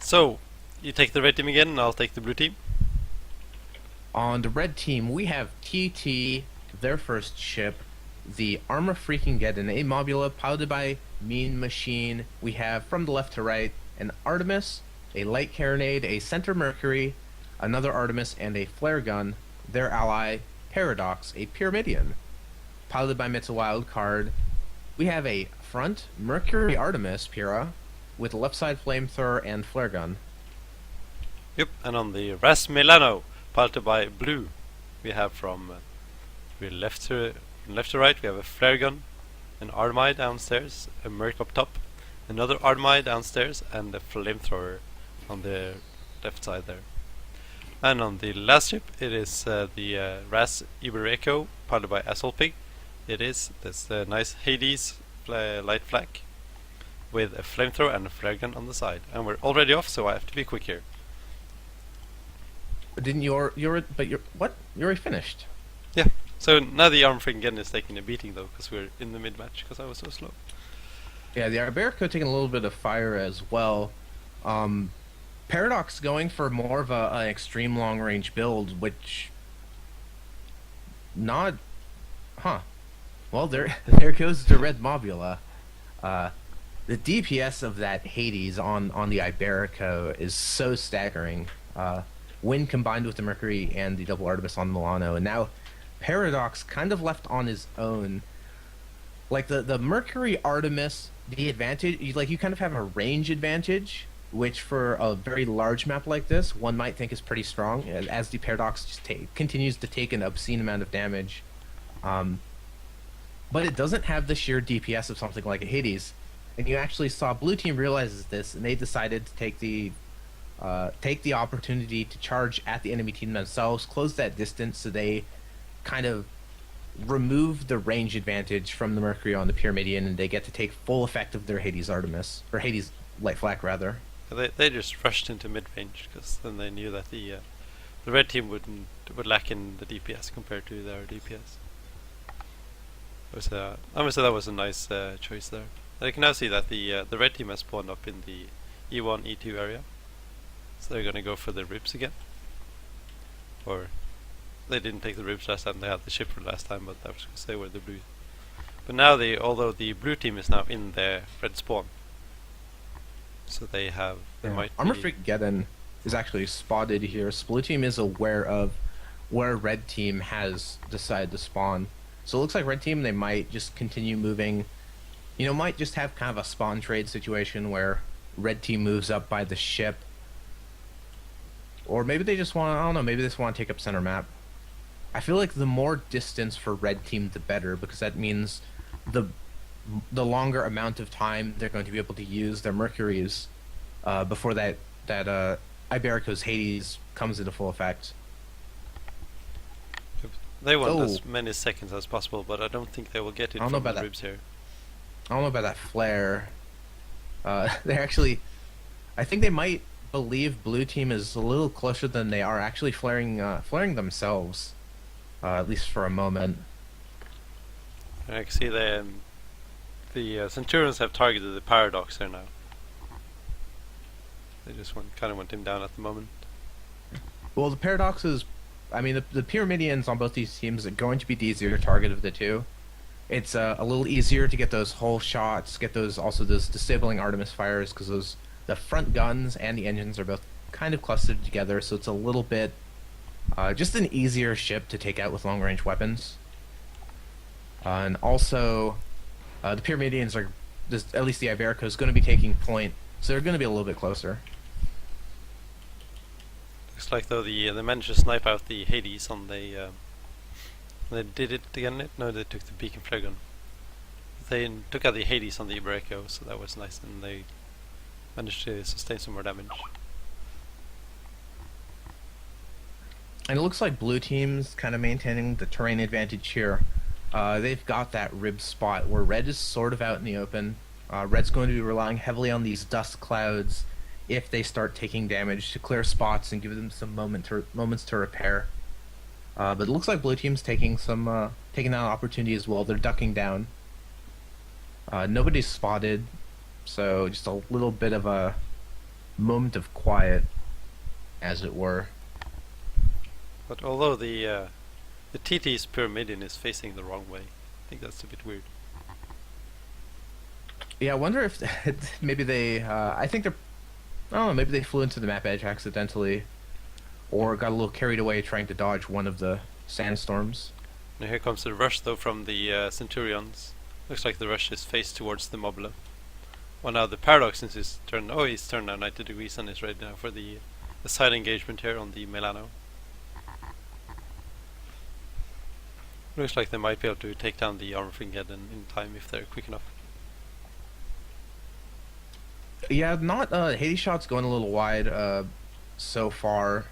So, you take the red team again, and I'll take the blue team. On the red team, we have TT, their first ship, the Armor Freaking Geddon, a Mobula piloted by Mean Machine. We have, from the left to right, an Artemis, a Light Carronade, a Center Mercury, another Artemis, and a Flare Gun. Their ally, Paradox, a Pyramidion, piloted by Mitsa Wildcard. We have a front Mercury Artemis Pyrrha, with a left side Flamethrower and Flare Gun. Yep, and on the Ras Milano, piloted by blue, we have from left to right, we have a flare gun, an Armai downstairs, a Merc up top, another Armai downstairs, and a flamethrower on the left side there. And on the last ship, it is the Ras Ibereco, piloted by Asshole Pig. It is this nice Hades light flak with a flamethrower and a flare gun on the side. And we're already off, so I have to be quick here. But didn't you're what? You already finished. Yeah. So now the arm freaking again is taking a beating though, because we're in the mid match because I was so slow. Yeah, the Iberico taking a little bit of fire as well. Paradox going for more of an extreme long range build, which not, huh? Well, there goes the red Mobula. The DPS of that Hades on the Iberico is so staggering. When combined with the Mercury and the double Artemis on Milano, and now Paradox kind of left on his own. Like the Mercury Artemis, the advantage, like you kind of have a range advantage, which for a very large map like this, one might think is pretty strong, as the Paradox just continues to take an obscene amount of damage. But it doesn't have the sheer DPS of something like a Hades. And you actually saw Blue Team realizes this, and they decided to take the opportunity to charge at the enemy team themselves, close that distance, so they kind of remove the range advantage from the Mercury on the Pyramidion, and they get to take full effect of their Hades Artemis, or Hades Light Flak rather. They just rushed into mid range because then they knew that the red team would lack in the DPS compared to their DPS. I must say that was a nice choice there. And you can now see that the red team has spawned up in the E1, E2 area. So they're gonna go for the ribs again. Or they didn't take the ribs last time, they had the shipper last time, but I was gonna say were the blue. But now although the blue team is now in the red spawn. So they might Armor Freak Geddon is actually spotted here. So blue team is aware of where red team has decided to spawn. So it looks like red team, they might just continue moving. You know, might just have kind of a spawn trade situation where red team moves up by the ship. Or maybe they just want, I don't know, maybe they just want to take up center map. I feel like the more distance for red team, the better, because that means the longer amount of time they're going to be able to use their Mercuries before that Iberico's Hades comes into full effect. They want as many seconds as possible, but I don't think they will get it from the ribs here. I don't know about that flare. They're actually, I think they might believe blue team is a little closer than they are actually flaring themselves, at least for a moment. I can see the Centurions have targeted the Paradox there now. They just kind of want him down at the moment. Well, the Paradox is, I mean, the Pyramidions on both these teams are going to be the easier target of the two. It's a little easier to get those whole shots, get those disabling Artemis fires, because the front guns and the engines are both kind of clustered together, so it's a little bit just an easier ship to take out with long range weapons. And also, the Pyramidions are, at least the Iberico is going to be taking point, so they're going to be a little bit closer. Looks like though they managed to snipe out the Hades on the. They did it again. No, they took the beacon flare gun. They took out the Hades on the Iberico, so that was nice, and they managed to sustain some more damage. And it looks like blue team's kind of maintaining the terrain advantage here. They've got that rib spot where red is sort of out in the open. Red's going to be relying heavily on these dust clouds if they start taking damage to clear spots and give them some moments to repair. But it looks like blue team's taking that opportunity as well. They're ducking down. Nobody's spotted, so just a little bit of a moment of quiet, as it were. But although the TT's Pyramidion is facing the wrong way, I think that's a bit weird. Yeah, I wonder if maybe they. I think they're. I don't know. Maybe they flew into the map edge accidentally, or got a little carried away trying to dodge one of the sandstorms. Now here comes the rush though from the Centurions. Looks like the rush is faced towards the Mobula. Well, now the Paradox, since he's turned. Oh, he's turned now 90 degrees and is ready now for the side engagement here on the Milano. Looks like they might be able to take down the armor frigate in time if they're quick enough. Yeah, not Hades shot's going a little wide so far,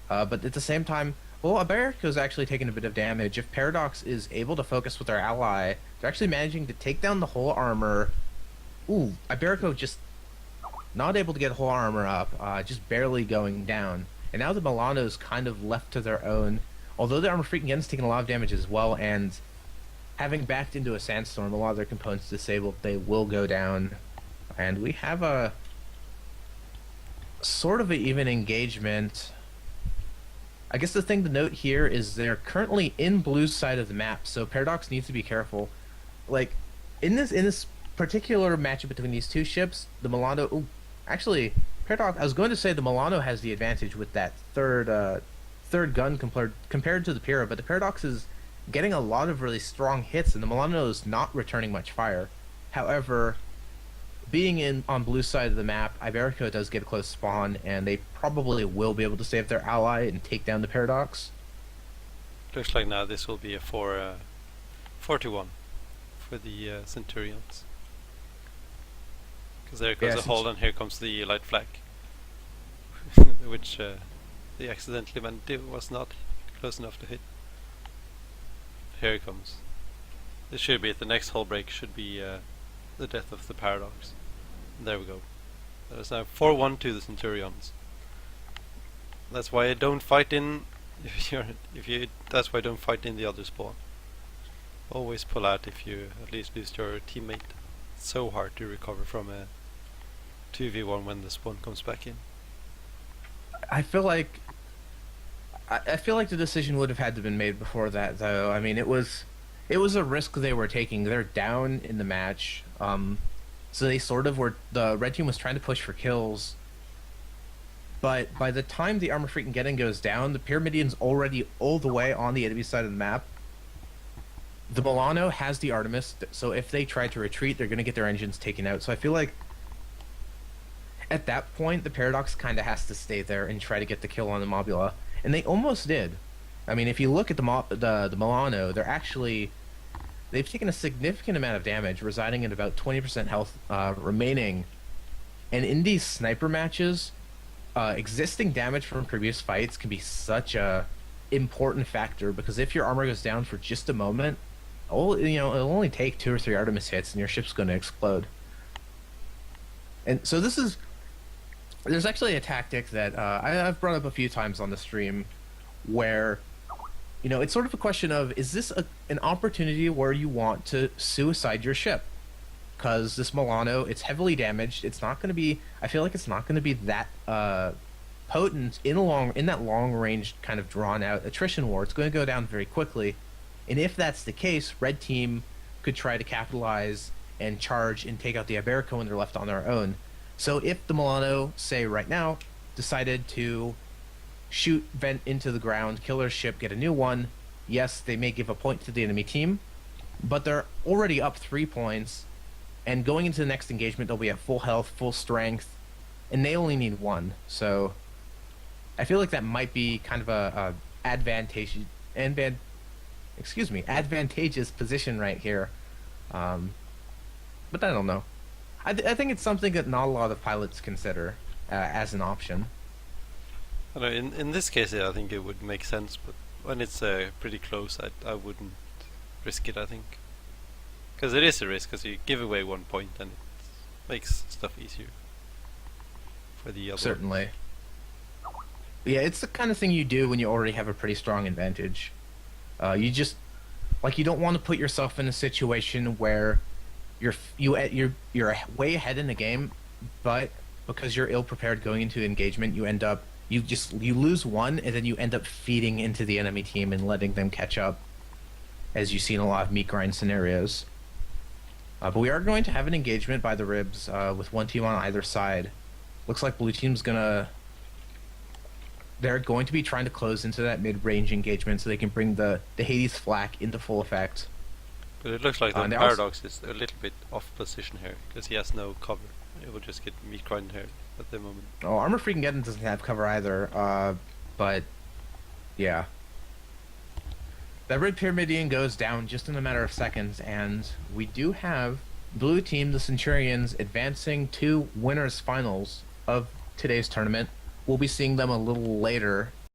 but at the same time, well, Iberico's actually taking a bit of damage. If Paradox is able to focus with their ally, they're actually managing to take down the whole armor. Ooh, Iberico just not able to get the whole armor up, just barely going down. And now the Milano's kind of left to their own. Although the armor freaking taking a lot of damage as well, and having backed into a sandstorm, a lot of their components disabled, they will go down. And we have a sort of an even engagement. I guess the thing to note here is they're currently in blue's side of the map, so Paradox needs to be careful. Like in this particular matchup between these two ships, the Milano. Ooh, actually, Paradox. I was going to say the Milano has the advantage with that third gun compared to the Pyrrha, but the Paradox is getting a lot of really strong hits, and the Milano is not returning much fire. However, being on blue side of the map, Iberico does get a close spawn, and they probably will be able to save their ally and take down the Paradox. Looks like now this will be a 4-1 for the Centurions. Because there goes the hold, and here comes the light flag, which they accidentally was not close enough to hit. Here it comes. This should be it. The next hull break should be the death of the Paradox. There we go. There's now 4-1 to the Centurions. That's why I don't fight in. That's why I don't fight in the other spawn. Always pull out if you at least lose your teammate. It's so hard to recover from a 2v1 when the spawn comes back in. I feel like the decision would have had to have been made before that, though. I mean, it was a risk they were taking. They're down in the match, so they sort of were. The red team was trying to push for kills, but by the time the armor freaking getting goes down, the Pyramidian's already all the way on the enemy side of the map. The Milano has the Artemis, so if they try to retreat, they're going to get their engines taken out. So I feel like at that point, the Paradox kind of has to stay there and try to get the kill on the Mobula. And they almost did. I mean, if you look at the Milano, they've taken a significant amount of damage, residing at about 20% health remaining. And in these sniper matches, existing damage from previous fights can be such a important factor, because if your armor goes down for just a moment, it'll only take 2 or 3 Artemis hits and your ship's going to explode. And so there's actually a tactic that I've brought up a few times on the stream, where, it's sort of a question of, is this an opportunity where you want to suicide your ship? Because this Milano, it's heavily damaged. It's not going to be. I feel like it's not going to be that potent in that long range kind of drawn out attrition war. It's going to go down very quickly, and if that's the case, red team could try to capitalize and charge and take out the Iberico when they're left on their own. So if the Milano, say right now, decided to vent into the ground, kill their ship, get a new one, yes, they may give a point to the enemy team, but they're already up 3 points, and going into the next engagement, they'll be at full health, full strength, and they only need 1. So I feel like that might be kind of a advantageous position right here. But I don't know. I think it's something that not a lot of pilots consider as an option. I know, in this case, I think it would make sense, but when it's pretty close, I wouldn't risk it, I think. Because it is a risk, because you give away 1 point and it makes stuff easier for the other. Certainly. Yeah, it's the kind of thing you do when you already have a pretty strong advantage. You don't want to put yourself in a situation where you're way ahead in the game, but because you're ill prepared going into engagement, you lose one and then you end up feeding into the enemy team and letting them catch up, as you see in a lot of meat grind scenarios. But we are going to have an engagement by the Ribs with one team on either side. Looks like blue team's they're going to be trying to close into that mid-range engagement so they can bring the Hades flak into full effect. But it looks like the and they Paradox is a little bit off position here, because he has no cover. He will just get meat grind here at the moment. Oh, Armor Freaking Geddon doesn't have cover either, but yeah. That Red Pyramidion goes down just in a matter of seconds, and we do have blue team, the Centurions, advancing to winners finals of today's tournament. We'll be seeing them a little later